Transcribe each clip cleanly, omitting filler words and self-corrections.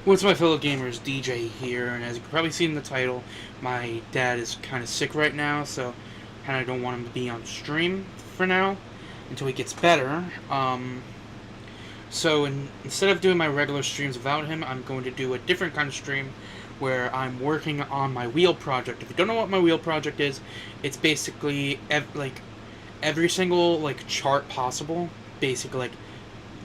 What's my fellow gamers, DJ here, and as you can probably see in the title, my dad is kind of sick right now, so kind of don't want him to be on stream for now until he gets better. Instead of doing my regular streams without him, I'm going to do a different kind of stream where I'm working on my wheel project. If you don't know what my wheel project is, it's basically every single chart possible. Basically,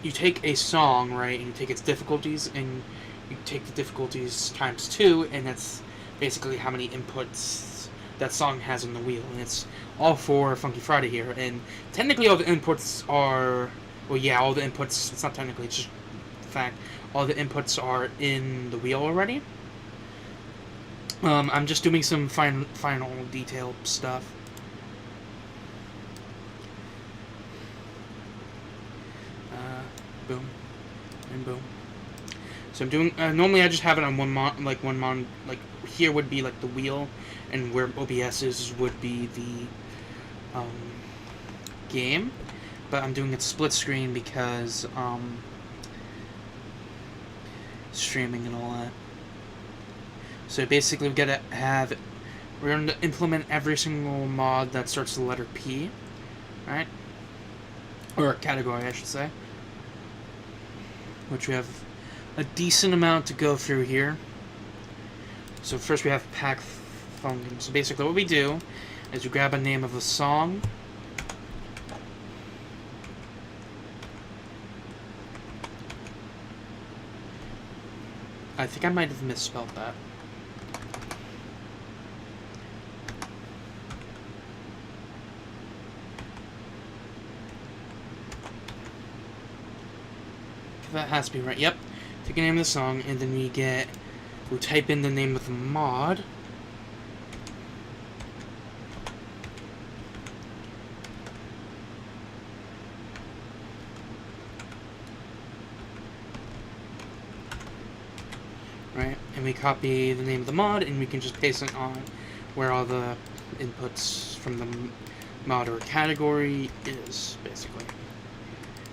you take a song, right, and you take its difficulties and you take the difficulties times 2, and that's basically how many inputs that song has on the wheel. And it's all for Funky Friday here. And technically, all the inputs are, well, yeah, all the inputs. It's not technically, it's just the fact. All the inputs are in the wheel already. I'm just doing some final detail stuff. Boom and boom. So I'm doing. Normally, I just have it on one here would be like the wheel, and where OBS is would be the game. But I'm doing it split screen because streaming and all that. So basically, we're going to implement every single mod that starts with the letter P, right? Or category, I should say. Which we have a decent amount to go through here. So first we have pack funding. So basically what we do is we grab a name of a song. I think I might have misspelled that. That has to be right. Yep. Take a name of the song, and then we type in the name of the mod. Right, and we copy the name of the mod, and we can just paste it on where all the inputs from the mod or category is, basically.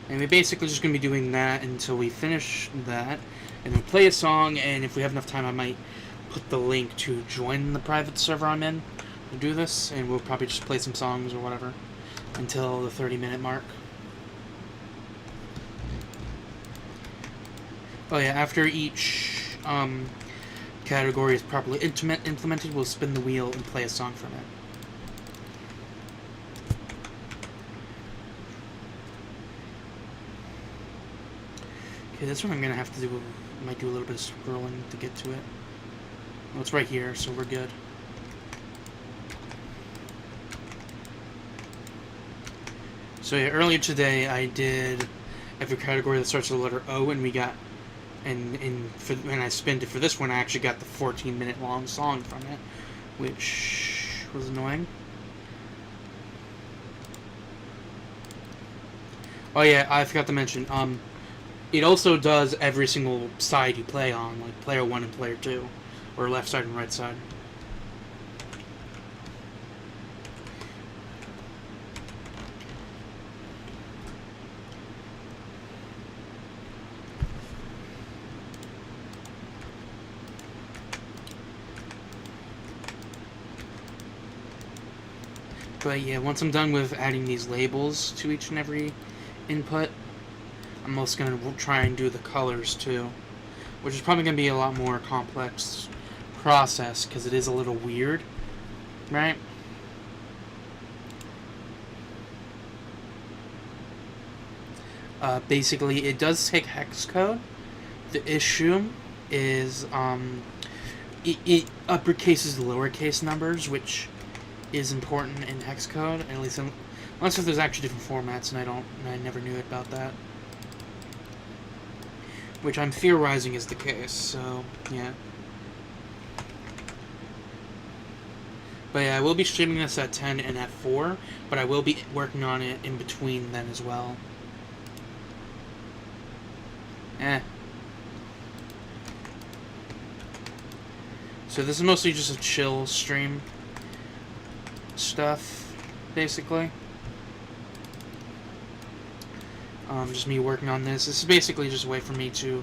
And we're basically just going to be doing that until we finish that. And then play a song, and if we have enough time, I might put the link to join the private server I'm in to do this. And we'll probably just play some songs or whatever until the 30-minute mark. Oh yeah, after each category is properly implemented, we'll spin the wheel and play a song from it. Okay, this one I'm gonna have to do. Might do a little bit of scrolling to get to it. Well, it's right here, so we're good. So yeah, earlier today I did every category that starts with the letter O, and we got, and when I spinned it for this one, I actually got the 14-minute long song from it, which was annoying. Oh yeah, I forgot to mention. It also does every single side you play on, like player 1 and player 2, or left side and right side. But yeah, once I'm done with adding these labels to each and every input, I'm also going to try and do the colors too, which is probably going to be a lot more complex process because it is a little weird, right? Basically, it does take hex code. The issue is it uppercases the lowercase numbers, which is important in hex code, at least unless if there's actually different formats, and I never knew about that. Which I'm theorizing is the case, so, yeah. But yeah, I will be streaming this at 10 and at 4, but I will be working on it in between then as well. So this is mostly just a chill stream stuff, basically. Just me working on this. This is basically just a way for me to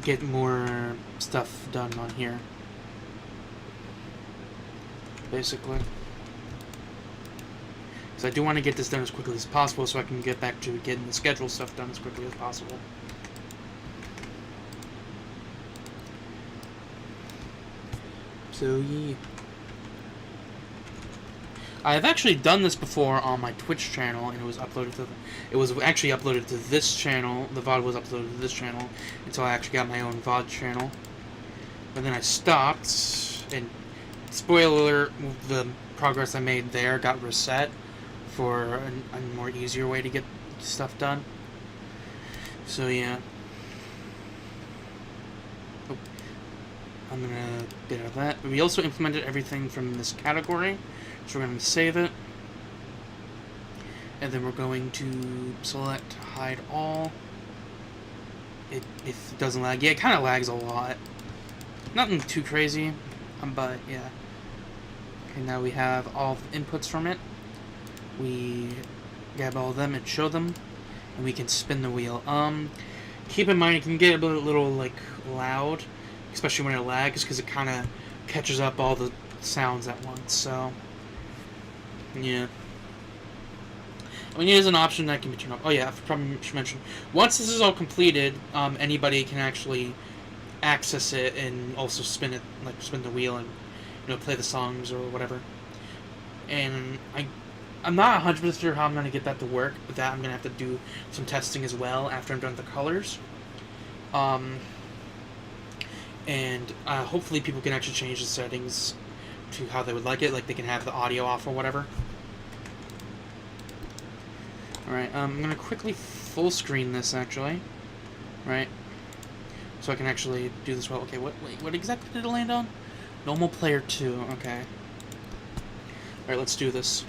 get more stuff done on here, basically. Because I do want to get this done as quickly as possible so I can get back to getting the schedule stuff done as quickly as possible. So, yeah. I have actually done this before on my Twitch channel, and it was actually uploaded to this channel. The VOD was uploaded to this channel until I actually got my own VOD channel. But then I stopped, and spoiler alert, the progress I made there got reset for a more easier way to get stuff done. So yeah. Oh, I'm gonna get out of that. We also implemented everything from this category. So we're going to save it, and then we're going to select hide all. If it doesn't lag, yeah, it kind of lags a lot. Nothing too crazy, but yeah. Okay, now we have all the inputs from it. We grab all of them and show them, and we can spin the wheel. Keep in mind it can get a little like loud, especially when it lags, because it kind of catches up all the sounds at once. So. Yeah. I mean, it is an option that can be turned off. Oh yeah, I probably should mention. Once this is all completed, anybody can actually access it and also spin it, like spin the wheel and play the songs or whatever. And I'm not 100% sure how I'm gonna get that to work, but that I'm gonna have to do some testing as well after I'm done with the colors. And hopefully people can actually change the settings to how they would like it, like they can have the audio off or whatever. Alright, I'm going to quickly full screen this, actually. Right? So I can actually do this well. Okay, what exactly did it land on? Normal player 2, okay. Alright, let's do this.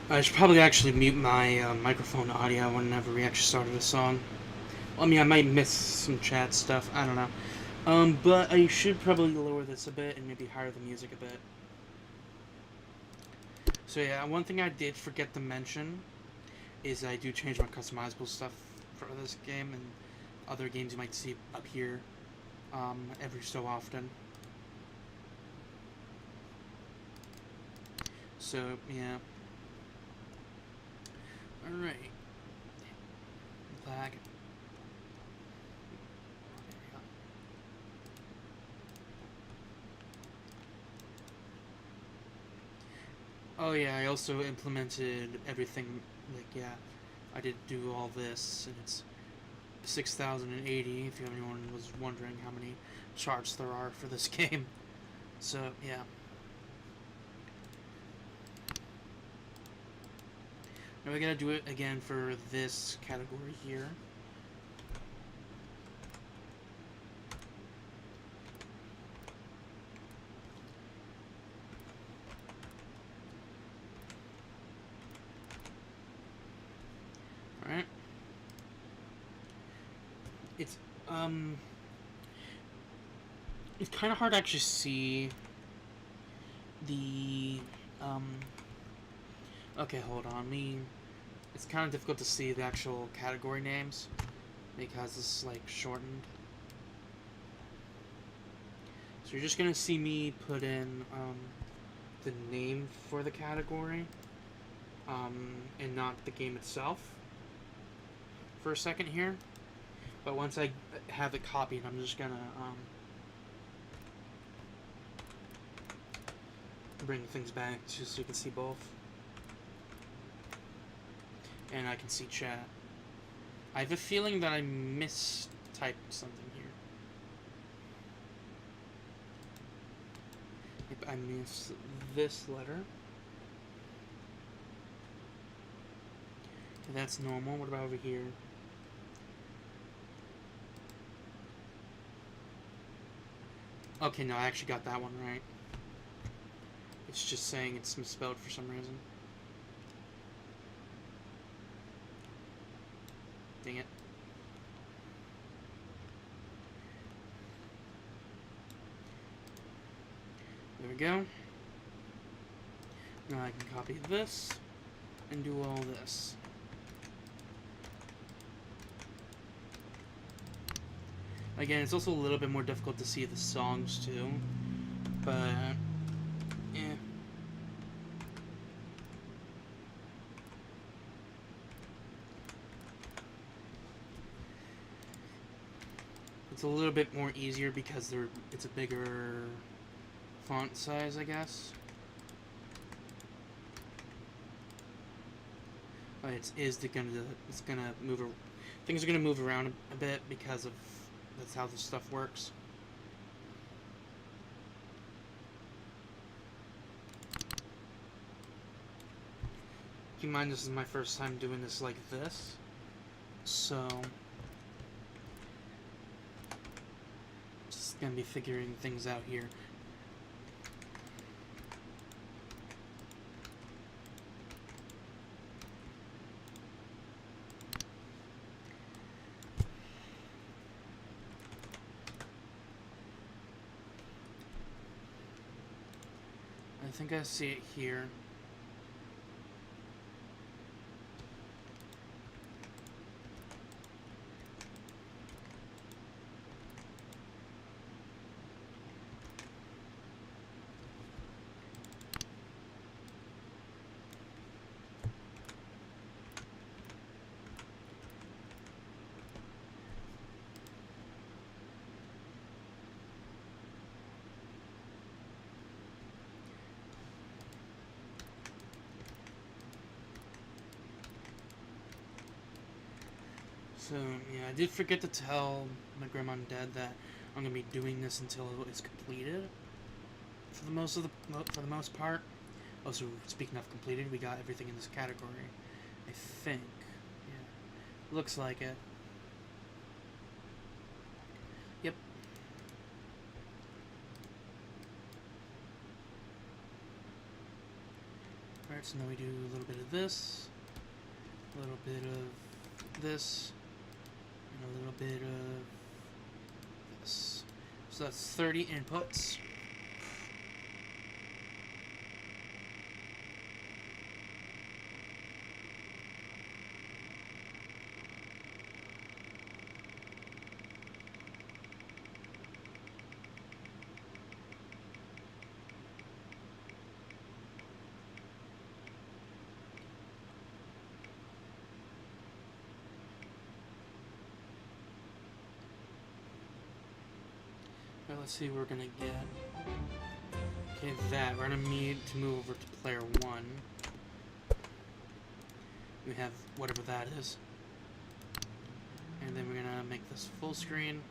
I should probably actually mute my microphone audio whenever we actually started a song. Well, I mean, I might miss some chat stuff. I don't know. But I should probably lower this a bit and maybe higher the music a bit. So yeah, one thing I did forget to mention is I do change my customizable stuff for this game and other games you might see up here every so often. So, yeah. Alright. Lag. Oh yeah, I also implemented everything. Like yeah, I did do all this, and it's 6,080. If anyone was wondering how many charts there are for this game, so yeah. Now we gotta do it again for this category here. Alright. It's, it's kind of hard to actually see the, okay, hold on, it's kind of difficult to see the actual category names because it's, like, shortened. So you're just gonna see me put in, the name for the category, and not the game itself for a second here. But once I have it copied, I'm just gonna bring things back just so you can see both. And I can see chat. I have a feeling that I mistyped something here. Yep, I missed this letter. That's normal. What about over here? Okay, no, I actually got that one right. It's just saying it's misspelled for some reason. Dang it. There we go. Now I can copy this and do all this. Again, it's also a little bit more difficult to see the songs too, but yeah. It's a little bit more easier because it's a bigger font size, I guess. But it's gonna move. Things are gonna move around a bit because of that's how this stuff works. Keep in mind, this is my first time doing this like this, so just gonna be figuring things out here. I think I see it here. So, yeah, I did forget to tell my grandma and dad that I'm gonna be doing this until it's completed. For the most part. Also, speaking of completed, we got everything in this category. I think. Yeah. Looks like it. Yep. Alright, so now we do a little bit of this. A little bit of this. And a little bit of this. So that's 30 inputs. Let's see what we're gonna get. Okay, that. We're gonna need to move over to player 1. We have whatever that is. And then we're gonna make this full screen.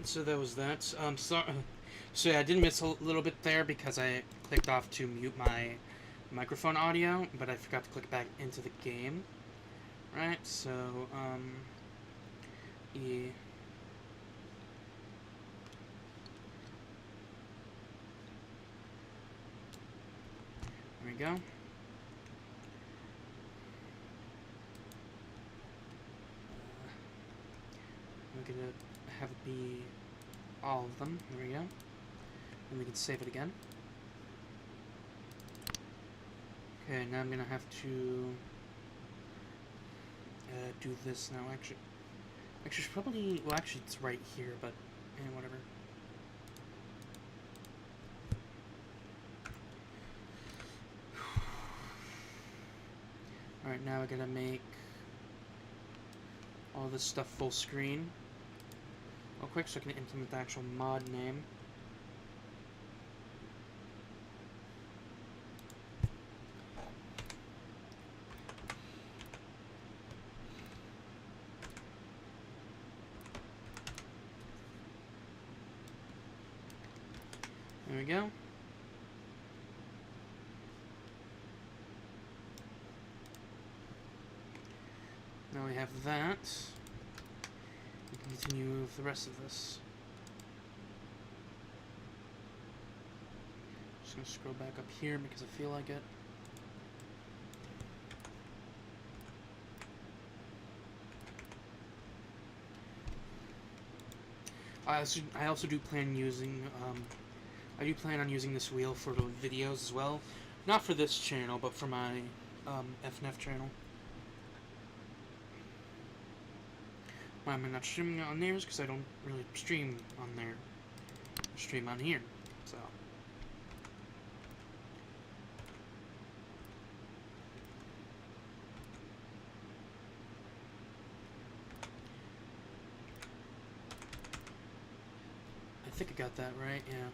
So that was that. So yeah, I did miss a little bit there because I clicked off to mute my microphone audio, but I forgot to click back into the game. Right, so, yeah. There we go. We're gonna have it be all of them. Here we go. And we can save it again. Okay, now I'm gonna have to do this now. Actually, it's probably, well, actually, it's right here, but whatever. All right, now I gotta make all this stuff full screen real quick so I can implement the actual mod name. There we go. Now we have that. We can continue with the rest of this. Just gonna scroll back up here because I feel like it. I also do plan using I do plan on using this wheel for the videos as well. Not for this channel, but for my FNF channel. Why am I not streaming on theirs? Because I don't really stream on there. I stream on here, so. I think I got that right, yeah.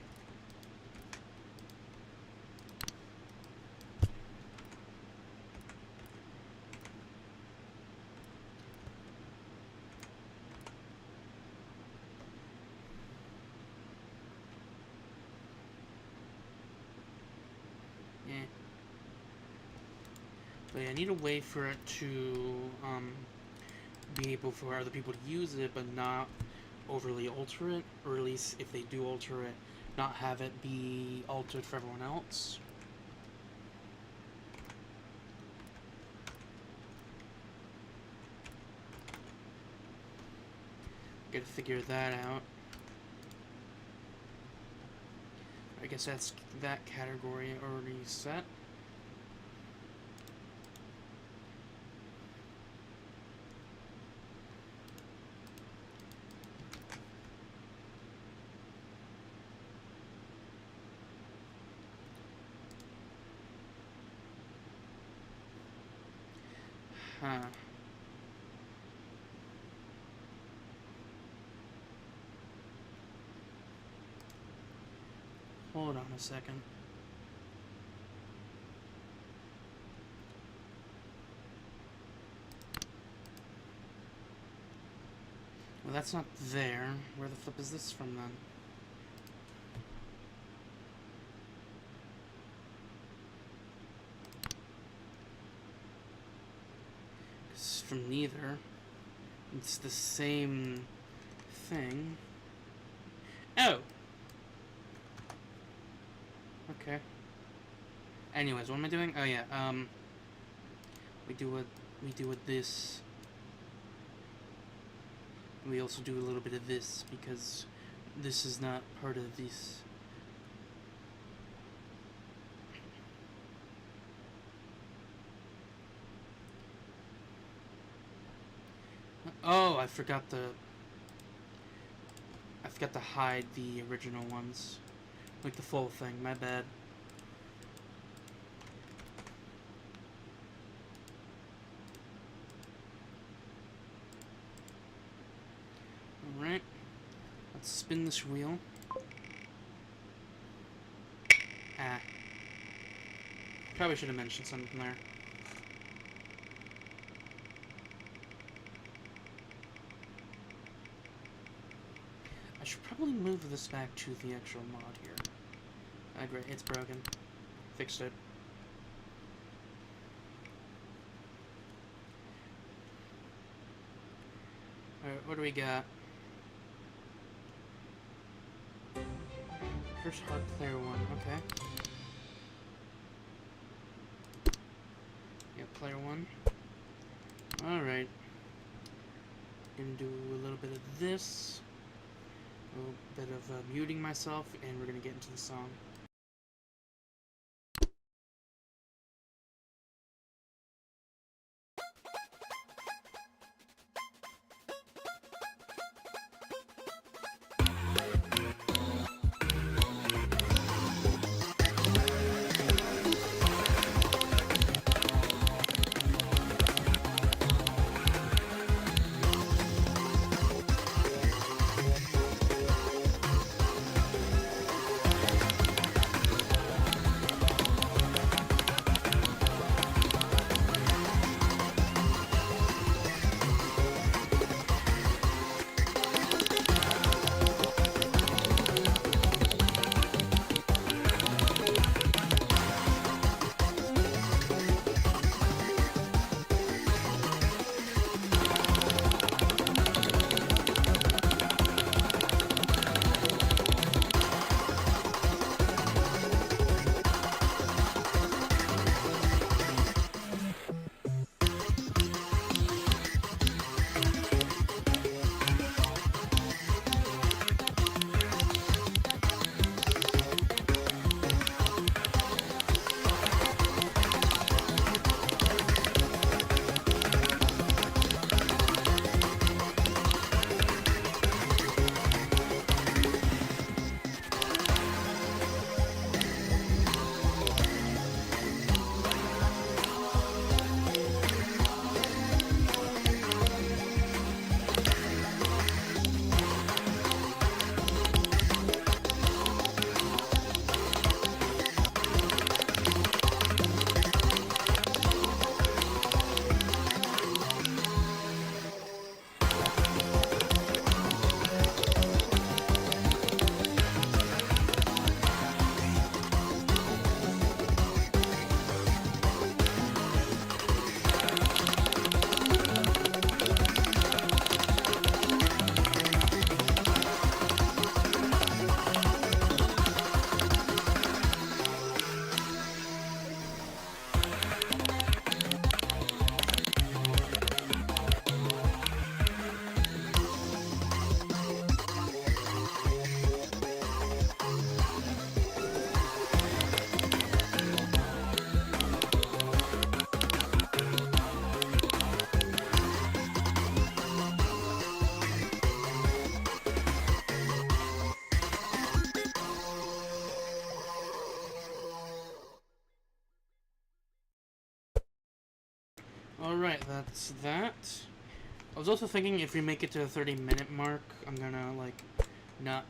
But yeah, I need a way for it to be able for other people to use it, but not overly alter it, or at least if they do alter it, not have it be altered for everyone else. Gotta figure that out. I guess that's that category already set. Huh. Hold on a second. Well, that's not there. Where the flip is this from, then? It's from neither. It's the same thing. Oh! Okay. Anyways, what am I doing? Oh yeah, we do with this. We also do a little bit of this because this is not part of this. Oh, I forgot to hide the original ones. Like the full thing, my bad. Alright. Let's spin this wheel. Ah. Probably should have mentioned something there. I should probably move this back to the actual mod here. Ah, great, it's broken. Fixed it. Alright, what do we got? Here's hard player 1, okay. Yeah, player 1. Alright. Gonna do a little bit of this. A little bit of muting myself, and we're gonna get into the song. Alright, that's that. I was also thinking if we make it to the 30-minute mark, I'm gonna, like, not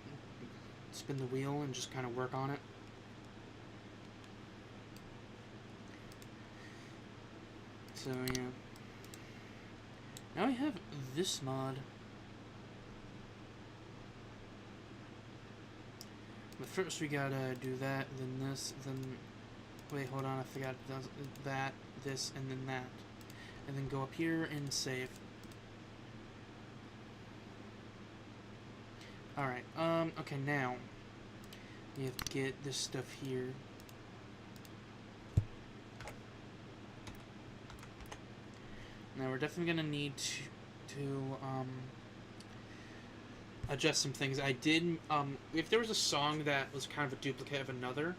spin the wheel and just kind of work on it. So, yeah. Now we have this mod. But first we gotta do that, then this, then... Wait, hold on, I forgot that, this, and then that. And then go up here and save. Alright, okay, now you have to get this stuff here. Now we're definitely gonna need to adjust some things. I did, if there was a song that was kind of a duplicate of another,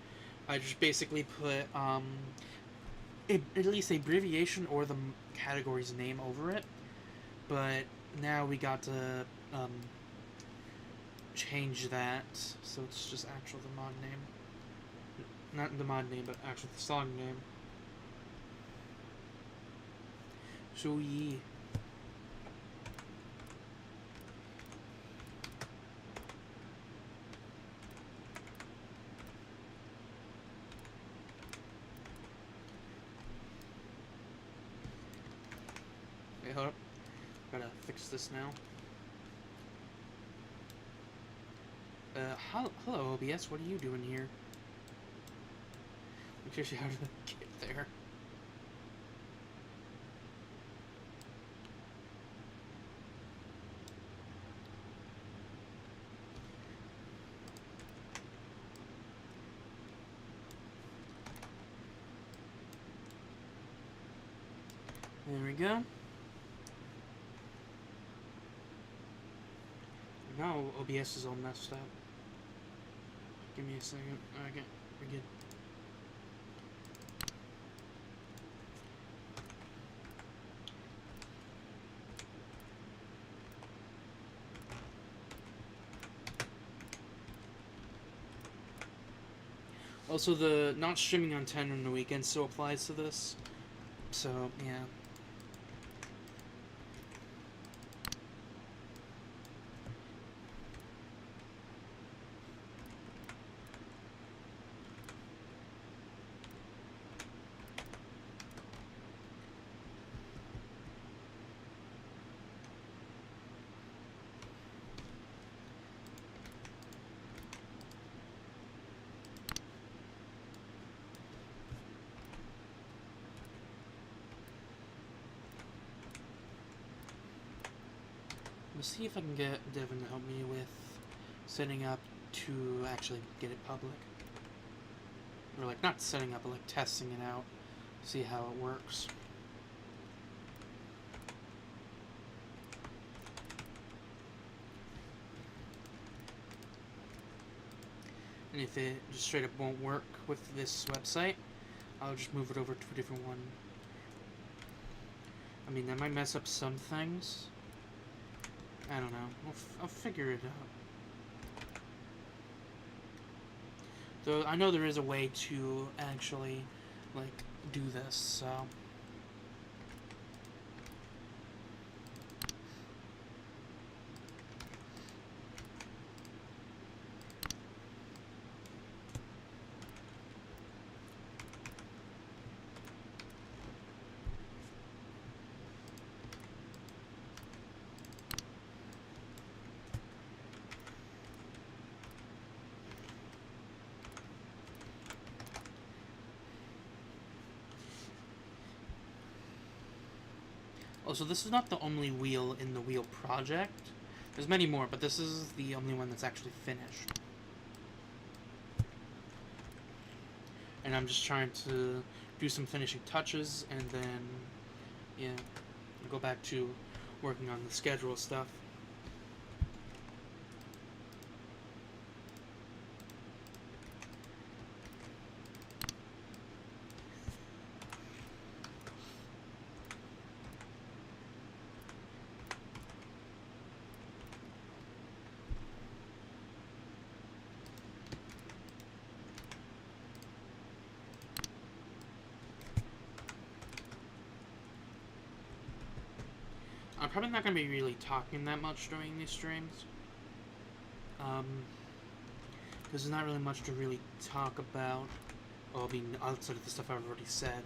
I just basically put, at least an abbreviation or the category's name over it. But now we got to, change that, so it's just actual the mod name. Not the mod name, but actually the song name. So yeah. Wait, hold up. Gotta fix this now. Hello, OBS, what are you doing here? I'm curious how to get there. There we go. Now OBS is all messed up. Give me a second. Okay, we're good. Also, the not streaming on 10 on the weekend still applies to this. So, yeah. Let's see if I can get Devin to help me with setting up to actually get it public. Or, like, not setting up, but, like, testing it out. See how it works. And if it just straight up won't work with this website, I'll just move it over to a different one. I mean, that might mess up some things. I don't know. I'll figure it out. Though I know there is a way to actually, like, do this, so... Oh, so this is not the only wheel in the wheel project. There's many more, but this is the only one that's actually finished. And I'm just trying to do some finishing touches, and then, yeah, go back to working on the schedule stuff. I'm probably not going to be really talking that much during these streams. Because there's not really much to really talk about. Well, I mean, outside of the stuff I've already said.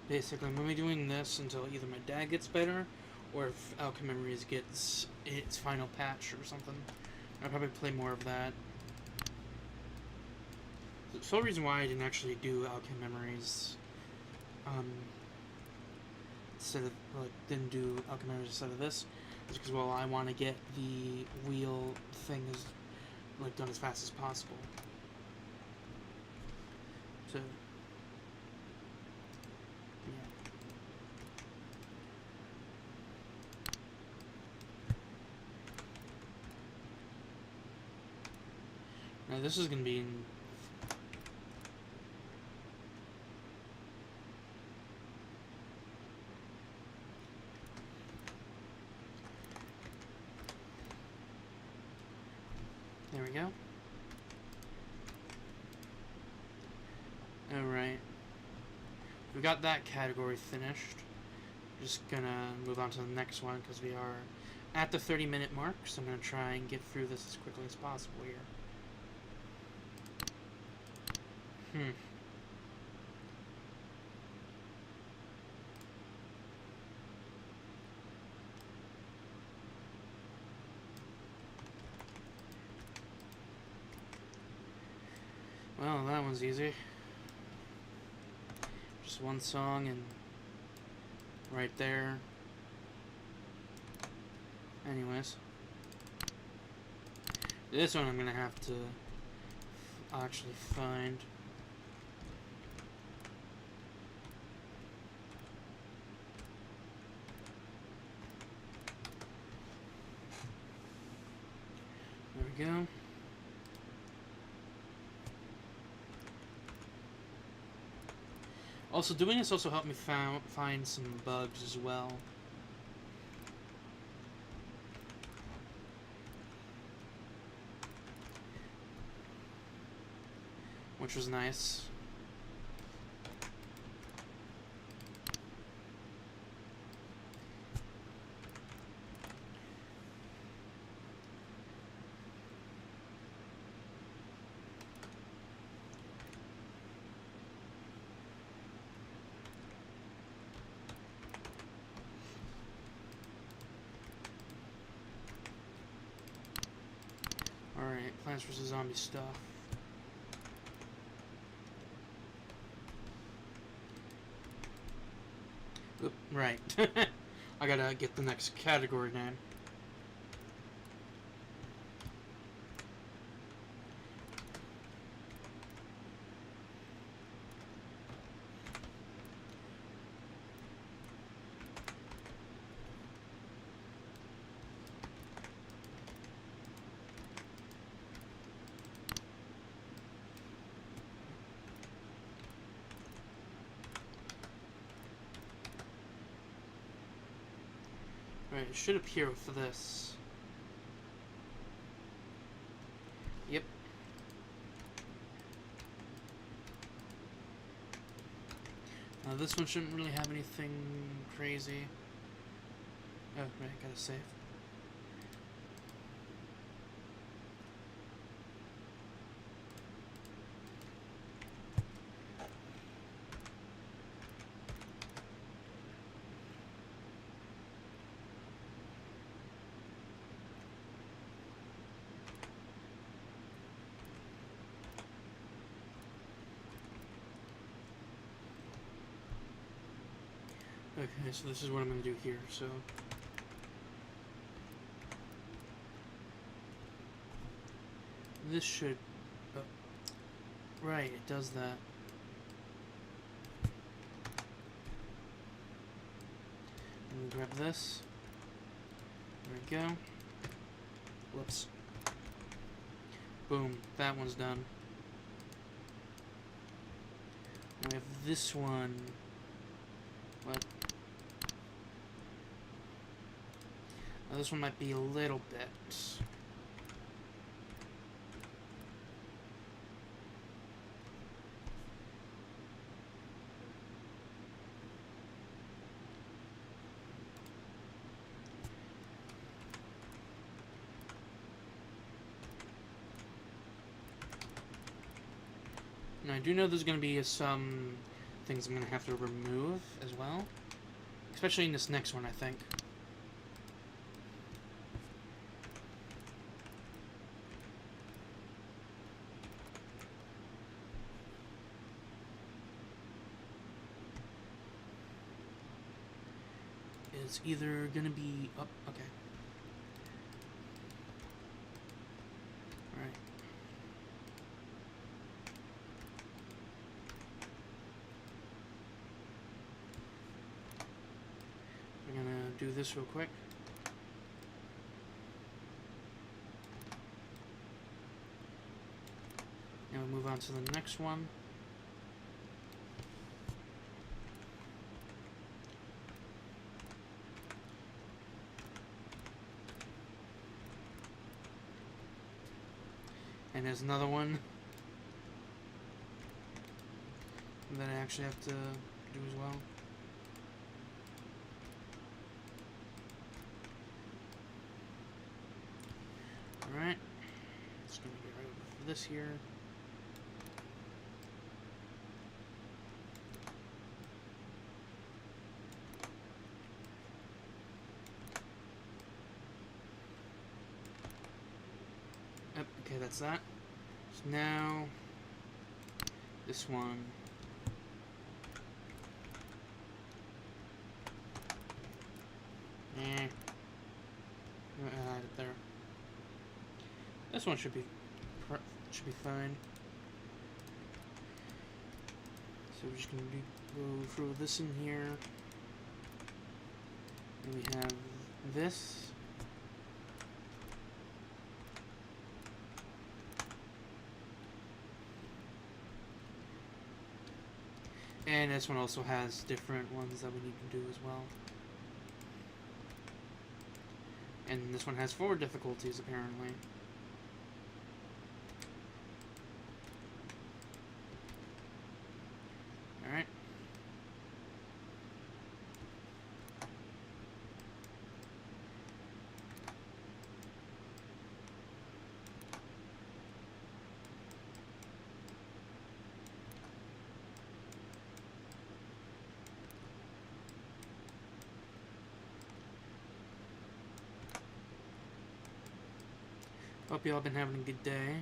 Basically, I'm going to be doing this until either my dad gets better, or if Alchemy Memories gets its final patch or something. I'll probably play more of that. The sole reason why I didn't actually do Alchemy Memories, instead of, like, didn't do Alchemy Memories instead of this, is because, well, I want to get the wheel thing done as fast as possible. So, yeah. Now this is going to be in... There we go. Alright. We got that category finished. Just gonna move on to the next one because we are at the 30-minute mark, so I'm gonna try and get through this as quickly as possible here. Well, that one's easy. Just one song and right there. Anyways. This one I'm gonna have to actually find. There we go. Also, doing this also helped me find some bugs as well. Which was nice. Alright, Plants vs. Zombie stuff. Oop, right. I gotta get the next category name. Right, it should appear with this. Yep. This one shouldn't really have anything crazy. Oh, right, gotta save. Okay, so this is what I'm going to do here. So This should... Oh, right, it does that. Let me grab this. There we go. Whoops. Boom, that one's done. Now we have this one. What? Now this one might be a little bit. Now I do know there's going to be some things I'm going to have to remove as well. Especially in this next one, I think. It's either going to be... Oh, okay. Alright. We're gonna do this real quick. And we'll move on to the next one. And there's another one that I actually have to do as well. Alright, just gonna get rid of this here. Yep, okay, that's that. So now, this one. I'm gonna add it there. This one should be fine. So we're just gonna go through this in here. And we have this. And this one also has different ones that we need to do as well. And this one has 4 difficulties apparently. Alright. Hope you all been having a good day.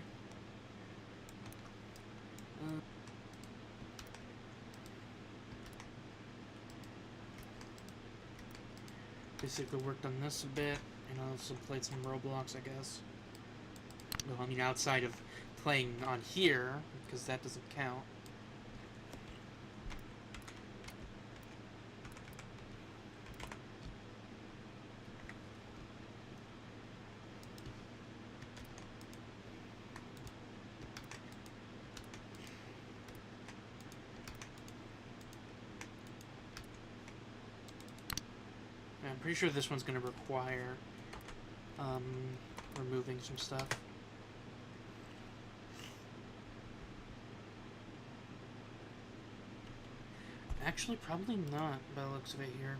Basically worked on this a bit, and also played some Roblox, I guess. Well, I mean, outside of playing on here, because that doesn't count. I'm pretty sure this one's going to require removing some stuff. Actually, probably not, by the looks of it here.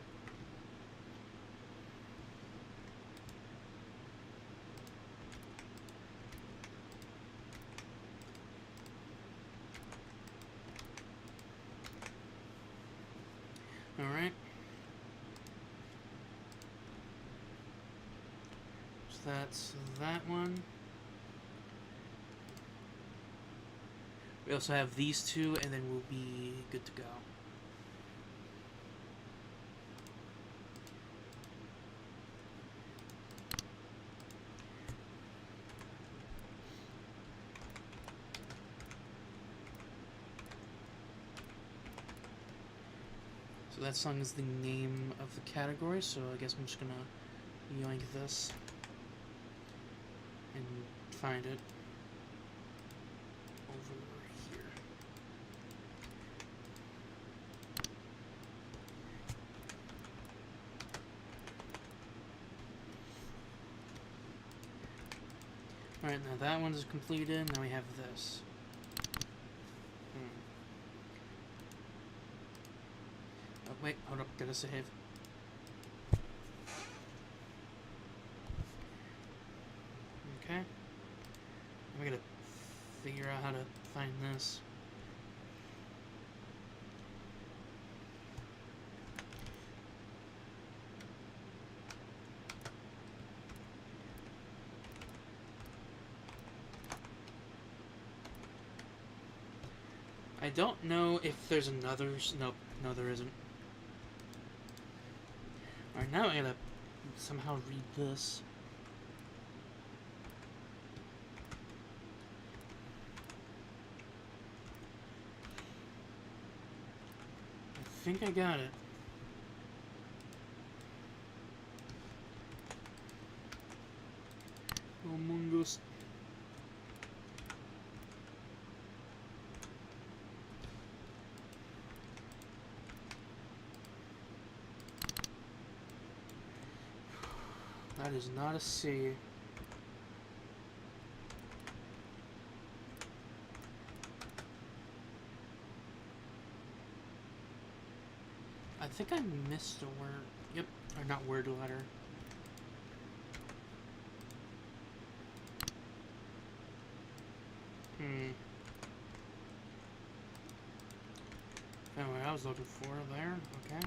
Alright. So that's that one. We also have these two, and then we'll be good to go. So that song is the name of the category, so I guess I'm just gonna yoink this and find it over here. Alright, now that one is completed, now we have this. Oh, wait, hold up, gotta save. Okay. I gotta figure out how to find this. I don't know if there's another... Nope, no there isn't. Alright, now I gotta somehow read this. I think I got it. Among Us. That is not a C. I think I missed a word. Yep, or not word, letter. Anyway, I was looking for there. Okay.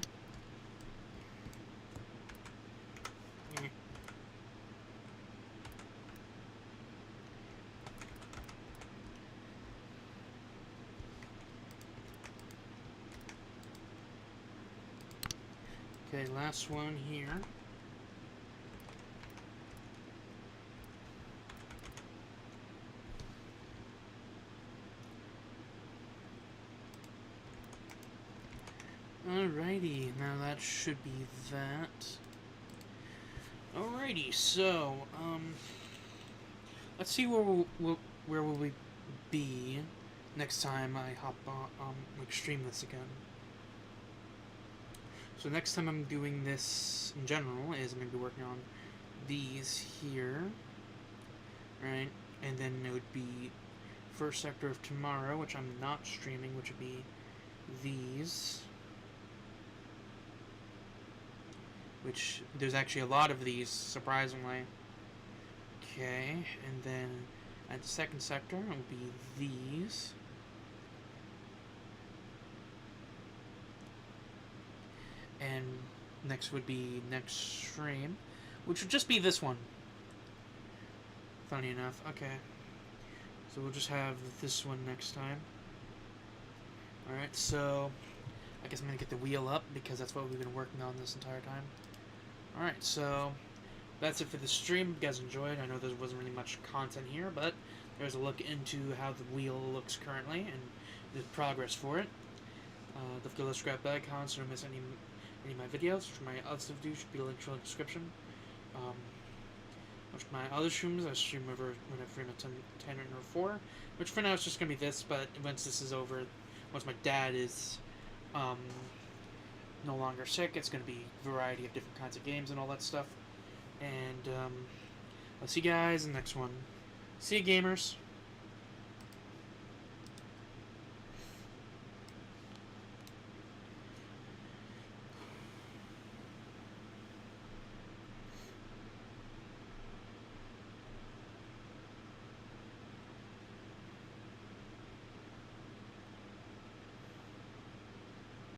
Okay, last one here. Alrighty, now that should be that. Alrighty, so, let's see where will we be next time I hop on, like, stream this again. So next time I'm doing this in general is I'm going to be working on these here, right? And then it would be first sector of tomorrow, which I'm not streaming, which would be these. Which, there's actually a lot of these, surprisingly. Okay, and then at the second sector, it will be these. And next would be next stream, which would just be this one. Funny enough. Okay. So we'll just have this one next time. Alright, so I guess I'm going to get the wheel up because that's what we've been working on this entire time. Alright, so that's it for the stream. If you guys enjoyed, I know there wasn't really much content here, but there's a look into how the wheel looks currently and the progress for it. Don't forget to subscribe icon so you don't miss any of my videos, which my other stuff do should be linked in the description. Which my other streams, I stream over when I stream at 10 or 4, which for now it's just going to be this, but once this is over, once my dad is no longer sick, it's going to be a variety of different kinds of games and all that stuff. And I'll see you guys in the next one. See you, gamers!